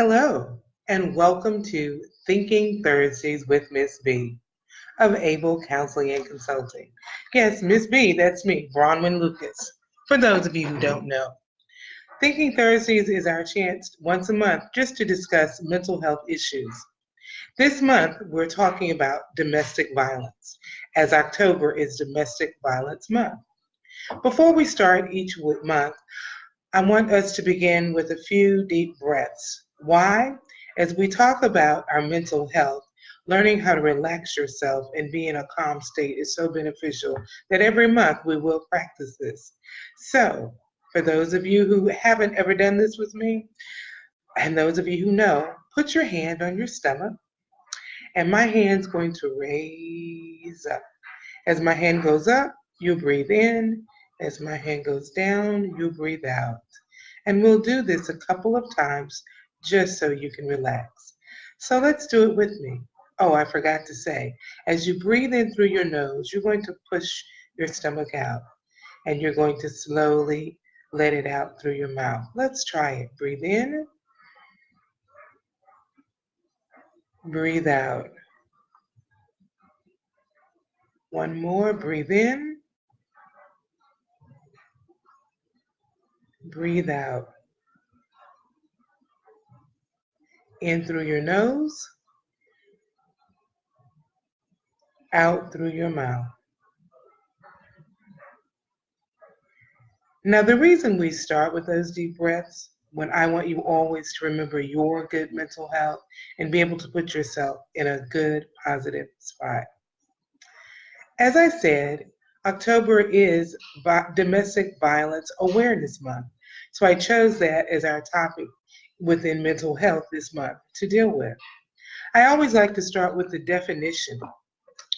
Hello, and welcome to Thinking Thursdays with Miss B of Able Counseling and Consulting. Yes, Miss B, that's me, Bronwyn Lucas. For those of you who don't know, Thinking Thursdays is our chance once a month just to discuss mental health issues. This month, we're talking about domestic violence, as October is Domestic Violence Month. Before we start each month, I want us to begin with a few deep breaths. Why? As we talk about our mental health, learning how to relax yourself and be in a calm state is so beneficial that every month we will practice this. So, for those of you who haven't ever done this with me, and those of you who know, put your hand on your stomach, and my hand's going to raise up. As my hand goes up, you breathe in. As my hand goes down, you breathe out. And we'll do this a couple of times just so you can relax. So let's do it with me. Oh, I forgot to say, as you breathe in through your nose, you're going to push your stomach out and you're going to slowly let it out through your mouth. Let's try it. Breathe in, breathe out. One more, breathe in, breathe out. In through your nose, out through your mouth. Now, the reason we start with those deep breaths, when I want you always to remember your good mental health and be able to put yourself in a good, positive spot. As I said, October is Domestic Violence Awareness Month. So I chose that as our topic within mental health this month to deal with. I always like to start with the definition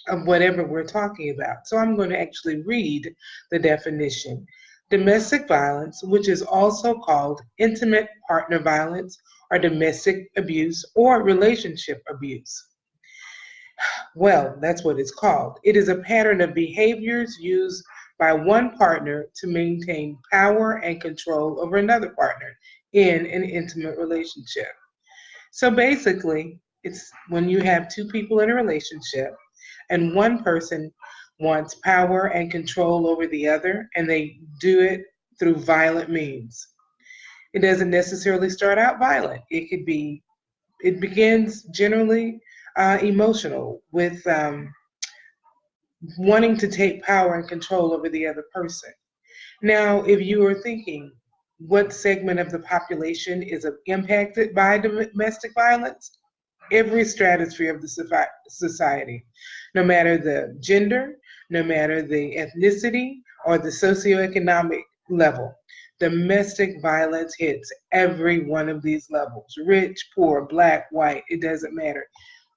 of whatever we're talking about. So I'm going to actually read the definition. Domestic violence, which is also called intimate partner violence or domestic abuse or relationship abuse. Well, that's what it's called. It is a pattern of behaviors used by one partner to maintain power and control over another partner in an intimate relationship. So basically, it's when you have two people in a relationship and one person wants power and control over the other, and they do it through violent means. It doesn't necessarily start out violent. It begins generally emotional with wanting to take power and control over the other person. Now, if you are thinking, what segment of the population is impacted by domestic violence? Every stratosphere of the society, no matter the gender, no matter the ethnicity or the socioeconomic level. Domestic violence hits every one of these levels rich, poor, black, white, it doesn't matter.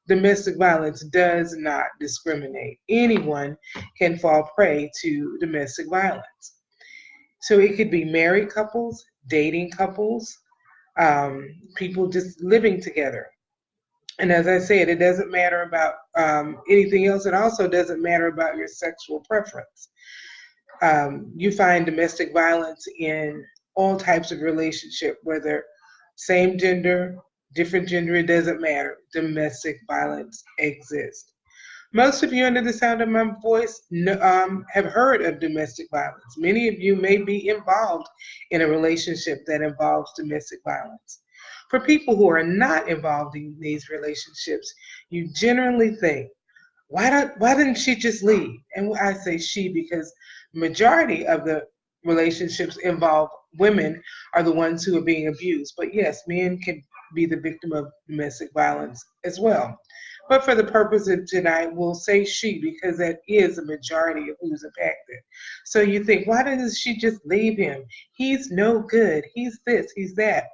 Domestic violence does not discriminate. Anyone can fall prey to domestic violence. So it could be married couples, dating couples, people just living together. And as I said, it doesn't matter about anything else. It also doesn't matter about your sexual preference. You find domestic violence in all types of relationship, whether same gender, different gender, it doesn't matter. Domestic violence exists. Most of you under the sound of my voice have heard of domestic violence. Many of you may be involved in a relationship that involves domestic violence. For people who are not involved in these relationships, you generally think, why didn't she just leave? And I say she because majority of the relationships involve women are the ones who are being abused. But yes, men can be the victim of domestic violence as well. But for the purpose of tonight, we'll say she because that is the majority of who's impacted. So you think, why doesn't she just leave him? He's no good. He's this, he's that.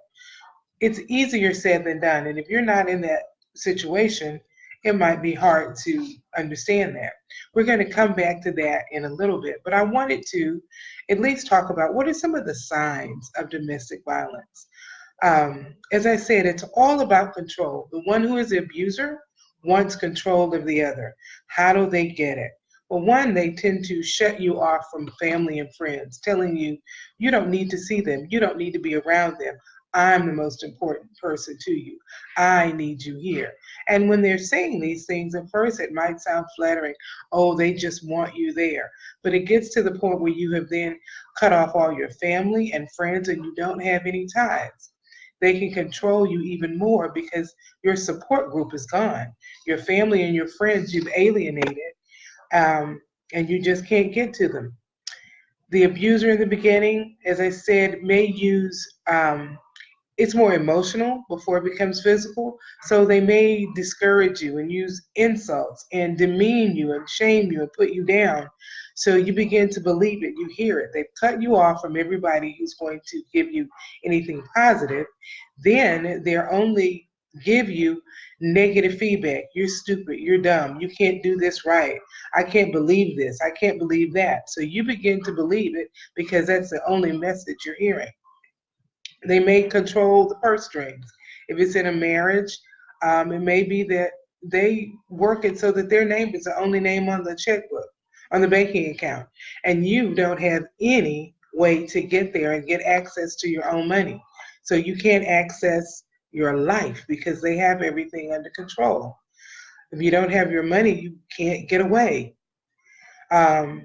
It's easier said than done. And if you're not in that situation, it might be hard to understand that. We're going to come back to that in a little bit, but I wanted to at least talk about what are some of the signs of domestic violence. As I said, it's all about control. The one who is the abuser wants control of the other. How do they get it? Well, one, they tend to shut you off from family and friends, telling you you don't need to see them, you don't need to be around them. I'm the most important person to you. I need you here. And when they're saying these things, at first it might sound flattering. Oh, they just want you there. But it gets to the point where you have then cut off all your family and friends and you don't have any ties. They can control you even more because your support group is gone. Your family and your friends you've alienated, um, and you just can't get to them. The abuser in the beginning, as I said, may use it's more emotional before it becomes physical. So they may discourage you and use insults and demean you and shame you and put you down. So you begin to believe it, you hear it. They've cut you off from everybody who's going to give you anything positive. Then they're only give you negative feedback. You're stupid, you're dumb, you can't do this right. I can't believe this, I can't believe that. So you begin to believe it because that's the only message you're hearing. They may control the purse strings. If it's in a marriage, it may be that they work it so that their name is the only name on the checkbook, on the banking account, and you don't have any way to get there and get access to your own money. So you can't access your life because they have everything under control. If you don't have your money, you can't get away. Um,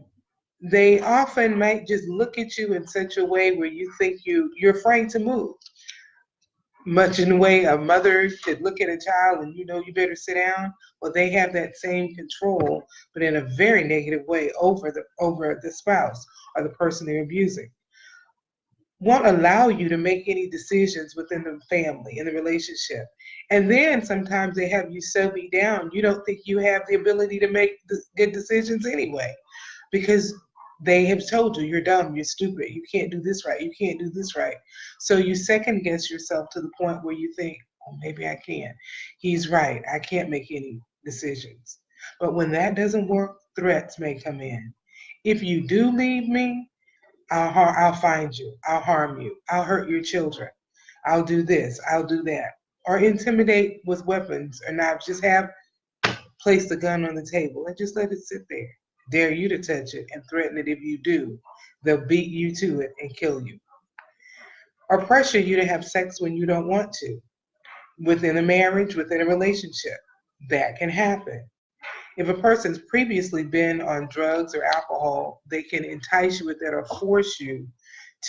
they often might just look at you in such a way where you think you're afraid to move, much in the way a mother could look at a child and you better sit down. Well, they have that same control, but in a very negative way over the spouse or the person they're abusing. Won't allow you to make any decisions within the family in the relationship. And then sometimes they have you so beat down, you don't think you have the ability to make good decisions anyway, because they have told you you're dumb, you're stupid, you can't do this right, you can't do this right. So you second guess yourself to the point where you think, oh, maybe I can. He's right, I can't make any decisions. But when that doesn't work, threats may come in. If you do leave me, I'll find you, I'll harm you, I'll hurt your children, I'll do this, I'll do that. Or intimidate with weapons or not, just have place the gun on the table and just let it sit there. Dare you to touch it and threaten it if you do. They'll beat you to it and kill you. Or pressure you to have sex when you don't want to. Within a marriage, within a relationship, that can happen. If a person's previously been on drugs or alcohol, they can entice you with that or force you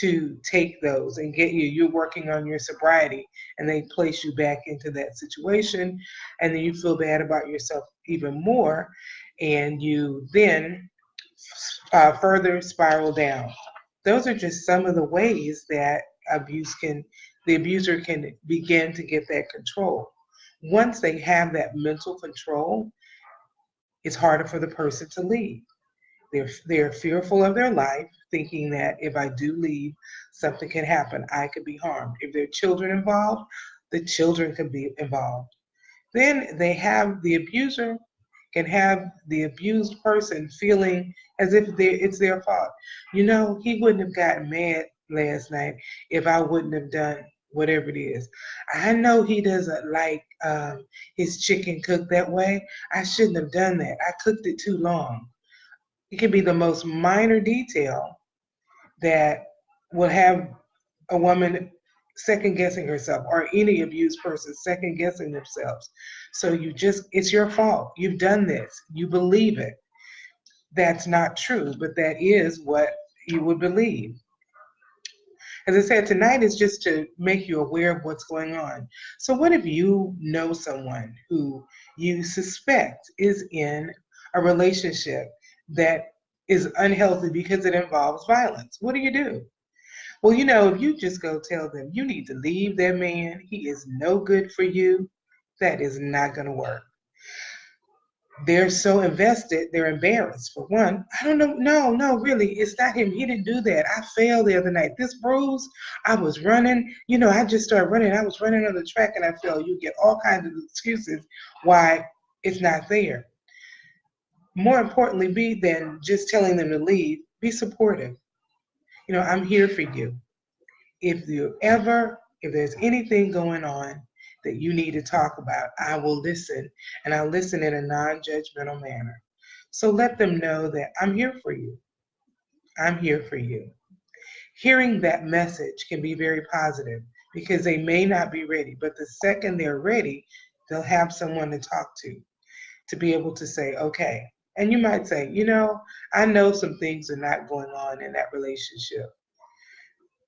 to take those and get you're working on your sobriety, and they place you back into that situation, and then you feel bad about yourself even more, and you then further spiral down. Those are just some of the ways that the abuser can begin to get that control. Once they have that mental control, it's harder for the person to leave. They're fearful of their life, thinking that if I do leave, something can happen. I could be harmed. If there are children involved, the children could be involved. Then they have the abuser can have the abused person feeling as if it's their fault. He wouldn't have gotten mad last night if I wouldn't have done whatever it is. I know he doesn't like his chicken cooked that way. I shouldn't have done that. I cooked it too long. It can be the most minor detail that will have a woman second guessing herself, or any abused person second guessing themselves. So it's your fault. You've done this. You believe it. That's not true, but that is what you would believe. As I said, tonight is just to make you aware of what's going on. So, what if you know someone who you suspect is in a relationship that is unhealthy because it involves violence? What do you do? Well, if you just go tell them you need to leave that man, he is no good for you, that is not going to work. They're so invested, they're embarrassed. For one, I don't know. No, no, really, it's not him. He didn't do that. I fell the other night. This bruise, I was running. I just started running. I was running on the track and I fell. You get all kinds of excuses why it's not there. More importantly, be than just telling them to leave, be supportive. I'm here for you. If there's anything going on that you need to talk about, I will listen, and I'll listen in a non-judgmental manner. So let them know that I'm here for you. I'm here for you. Hearing that message can be very positive because they may not be ready, but the second they're ready, they'll have someone to talk to be able to say, okay. And you might say, I know some things are not going on in that relationship.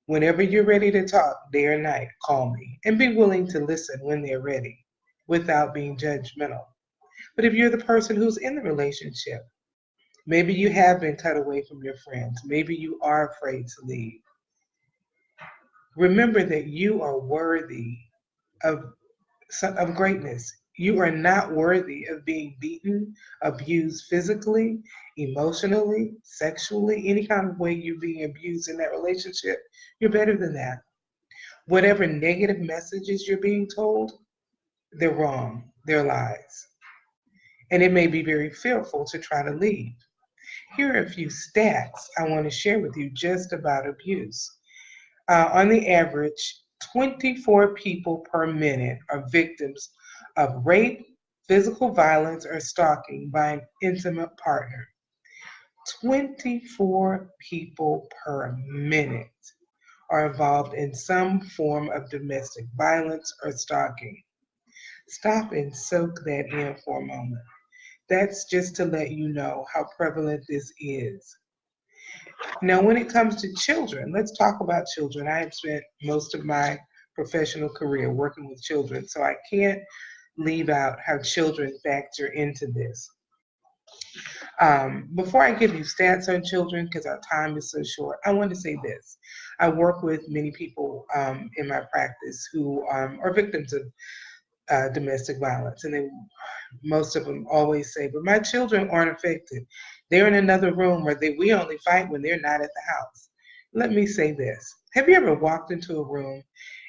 Whenever you're ready to talk, day or night, call me and be willing to listen when they're ready without being judgmental. But if you're the person who's in the relationship, maybe you have been cut away from your friends, maybe you are afraid to leave. Remember that you are worthy of, of greatness. You are not worthy of being beaten, abused physically, emotionally, sexually, any kind of way you're being abused in that relationship. You're better than that. Whatever negative messages you're being told, they're wrong, they're lies. And it may be very fearful to try to leave. Here are a few stats I want to share with you just about abuse. On the average, 24 people per minute are victims of rape, physical violence, or stalking by an intimate partner. 24 people per minute are involved in some form of domestic violence or stalking. Stop and soak that in for a moment. That's just to let you know how prevalent this is. Now, when it comes to children, let's talk about children. I have spent most of my professional career working with children, so I can't leave out how children factor into this. Before I give you stats on children, because our time is so short, I want to say this. I work with many people in my practice who are victims of domestic violence, and most of them always say, but my children aren't affected. They're in another room where we only fight when they're not at the house. Let me say this. Have you ever walked into a room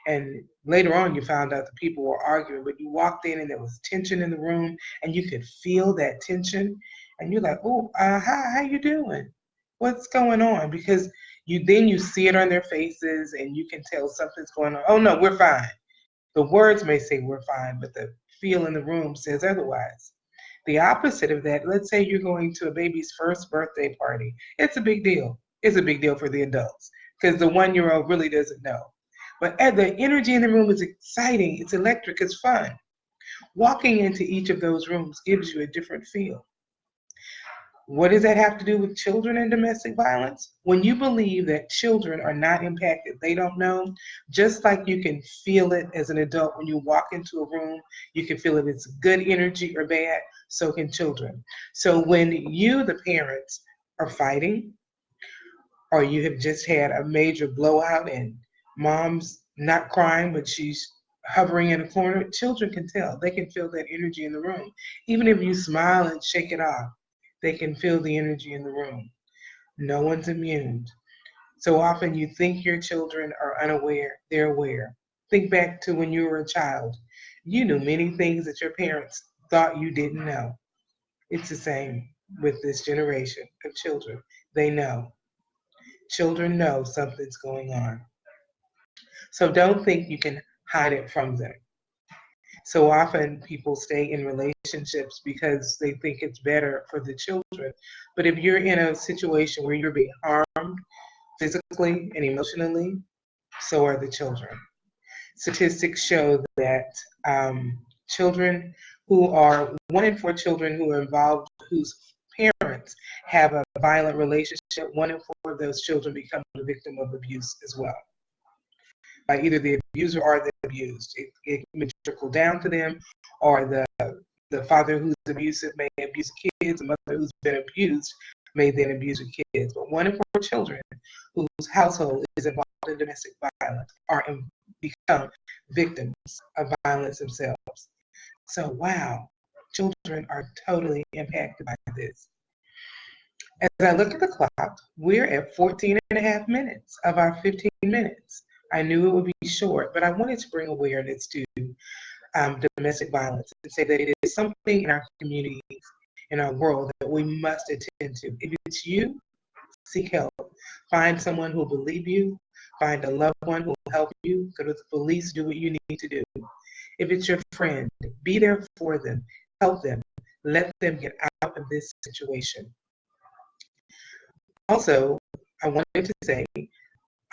and later on you found out the people were arguing, but you walked in and there was tension in the room and you could feel that tension and you're like, oh, how you doing? What's going on? Because you see it on their faces and you can tell something's going on. Oh no, we're fine. The words may say we're fine, but the feel in the room says otherwise. The opposite of that, let's say you're going to a baby's first birthday party. It's a big deal. It's a big deal for the adults because the 1-year-old really doesn't know. But the energy in the room is exciting, it's electric, it's fun. Walking into each of those rooms gives you a different feel. What does that have to do with children and domestic violence? When you believe that children are not impacted, they don't know, just like you can feel it as an adult when you walk into a room, you can feel if it's good energy or bad, so can children. So when you, the parents, are fighting, or you have just had a major blowout and mom's not crying, but she's hovering in a corner, children can tell. They can feel that energy in the room. Even if you smile and shake it off, they can feel the energy in the room. No one's immune. So often you think your children are unaware, they're aware. Think back to when you were a child. You knew many things that your parents thought you didn't know. It's the same with this generation of children. They know. Children know something's going on. So don't think you can hide it from them. So often people stay in relationships because they think it's better for the children. But if you're in a situation where you're being harmed physically and emotionally, so are the children. Statistics show that children who are 1 in 4 children who are involved, whose parents have a violent relationship, 1 in 4 of those children become a victim of abuse as well, by either the abuser or the abused. It may trickle down to them, or the father who's abusive may abuse kids, the mother who's been abused may then abuse the kids. But 1 in 4 children whose household is involved in domestic violence become victims of violence themselves. So wow, children are totally impacted by this. As I look at the clock, we're at 14 and a half minutes of our 15 minutes. I knew it would be short, but I wanted to bring awareness to domestic violence and say that it is something in our communities, in our world, that we must attend to. If it's you, seek help. Find someone who will believe you. Find a loved one who will help you. Go to the police, do what you need to do. If it's your friend, be there for them. Help them. Let them get out of this situation. Also, I wanted to say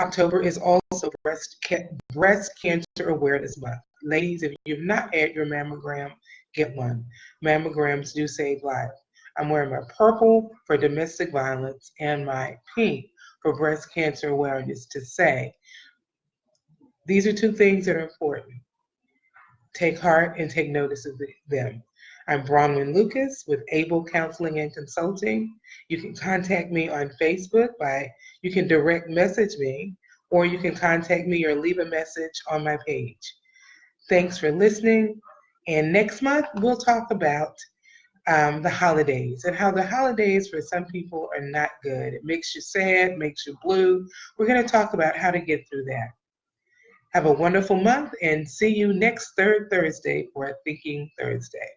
October is also Breast Cancer Awareness Month. Ladies, if you've not had your mammogram, get one. Mammograms do save lives. I'm wearing my purple for domestic violence and my pink for breast cancer awareness to say these are two things that are important. Take heart and take notice of them. I'm Bronwyn Lucas with Able Counseling and Consulting. You can contact me on Facebook you can direct message me, or you can contact me or leave a message on my page. Thanks for listening. And next month, we'll talk about the holidays and how the holidays for some people are not good. It makes you sad, makes you blue. We're going to talk about how to get through that. Have a wonderful month and see you next third Thursday for Thinking Thursday.